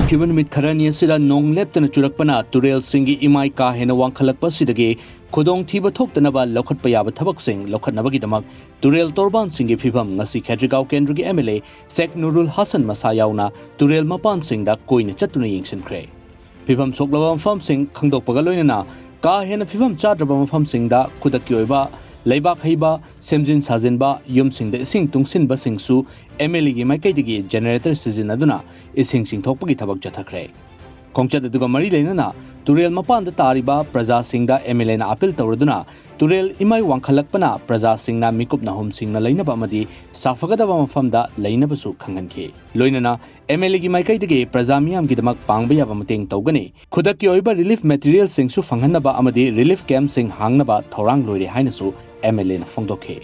ꯍꯧꯈꯤꯕ ꯅꯨꯃꯤꯠ ꯈꯔꯅꯤ ꯑꯁꯤꯗ ꯅꯣꯡ ꯂꯦꯞꯇꯅ ꯆꯨꯔꯛꯄꯅ ꯇꯨꯔꯦꯜꯁꯤꯡꯒꯤ ꯏꯃꯥꯏ ꯀꯥ ꯍꯦꯟꯅ ꯋꯥꯡꯈꯠꯂꯛꯄꯁꯤꯗꯒꯤ ꯈꯨꯗꯣꯡꯊꯤꯕ ꯊꯣꯛꯇꯅꯕ ꯂꯧꯈꯠꯄ ꯌꯥꯕ ꯊꯕꯛꯁꯤꯡ ꯂꯧꯈꯠꯅꯕꯒꯤꯗꯃꯛ ꯇꯨꯔꯦꯜ ꯇꯣꯔꯕꯥꯟꯁꯤꯡꯒꯤ ꯐꯤꯚꯝ ꯉꯁꯤ ꯈꯦꯇ꯭ꯔꯤꯒꯥꯎ ꯀꯦꯟꯗ꯭ꯔꯒꯤ MLA Sheikh Noorul Hassan ꯃꯁꯥ ꯌꯥꯎꯅ ꯇꯨꯔꯦꯜ ꯃꯄꯥꯟꯁꯤꯡꯗ ꯀꯣꯏꯅ ꯆꯠꯇꯨꯅ ꯌꯦꯡꯁꯤꯟꯈ꯭ꯔꯦ꯫ ꯐꯤꯚꯝ ꯁꯣꯛꯂꯕ ꯃꯐꯝꯁꯤꯡ ꯈꯪꯗꯣꯛꯄꯒ ꯂꯣꯏꯅꯅ ꯀꯥ ꯍꯦꯟꯅ ꯐꯤꯚꯝ ꯆꯥꯗ꯭ꯔꯕ ꯃꯐꯝꯁꯤꯡꯗ ꯈꯨꯗꯛꯀꯤ ꯑꯣꯏꯕ ꯂꯩꯕꯥꯛ ꯍꯩꯕ ꯁꯦꯝꯖꯤꯟ ꯁꯥꯖꯤꯟꯕ ꯌꯨꯝꯁꯤꯡꯗ ꯏꯁꯤꯡ ꯇꯨꯡꯁꯤꯟꯕꯁꯤꯡꯁꯨ MLAꯒꯤ ꯃꯥꯏꯀꯩꯗꯒꯤ ꯖꯦꯅꯦꯔꯦꯇꯔ ꯁꯤꯖꯤꯟꯅꯗꯨꯅ ꯏꯁꯤꯡ ꯆꯤꯡꯊꯣꯛꯄꯒꯤ ꯊꯕꯛ ꯆꯠꯊꯈ꯭ꯔꯦ꯫ ꯈꯣꯡꯆꯠ ꯑꯗꯨꯒ ꯃꯔꯤ ꯂꯩꯅꯅ ꯇꯨꯔꯦꯜ ꯃꯄꯥꯟꯗ ꯇꯥꯔꯤꯕ ꯄ꯭ꯔꯖꯥꯁꯤꯡꯗ MLAꯅ ꯑꯄꯤꯜ ꯇꯧꯔꯗꯨꯅ ꯇꯨꯔꯦꯜ ꯏꯃꯥꯏ ꯋꯥꯡꯈꯠꯂꯛꯄꯅ ꯄ꯭ꯔꯖꯥꯁꯤꯡꯅ ꯃꯤꯀꯨꯞ ꯅꯥꯍꯨꯝꯁꯤꯡꯅ ꯂꯩꯅꯕ ꯑꯃꯗꯤ ꯁꯥꯐꯒꯗꯕ ꯃꯐꯝꯗ ꯂꯩꯅꯕꯁꯨ ꯈꯪꯍꯟꯈꯤ꯫ ꯂꯣꯏꯅꯅ MLAꯒꯤ ꯃꯥꯏꯀꯩꯗꯒꯤ ꯄ꯭ꯔꯖꯥ ꯃꯤꯌꯥꯝꯒꯤꯗꯃꯛ ꯄꯥꯡꯕ ꯌꯥꯕ ꯃꯇꯦꯡ ꯇꯧꯒꯅꯤ, ꯈꯨꯗꯛꯀꯤ ꯑꯣꯏꯕ ꯔꯤꯂꯤꯐ ꯃꯦꯇꯤꯔꯤꯌꯦꯜꯁꯤꯡꯁꯨ ꯐꯪꯍꯟꯅꯕ ꯑꯃꯗꯤ ꯔꯤꯂꯤꯐ ꯀꯦꯝꯞꯁꯤꯡ ꯍꯥꯡꯅꯕ ꯊꯧꯔꯥꯡ ꯂꯣꯏꯔꯦ ꯍꯥꯏꯅꯁꯨ MLAꯅ ꯐꯣꯡꯗꯣꯛꯈꯤ꯫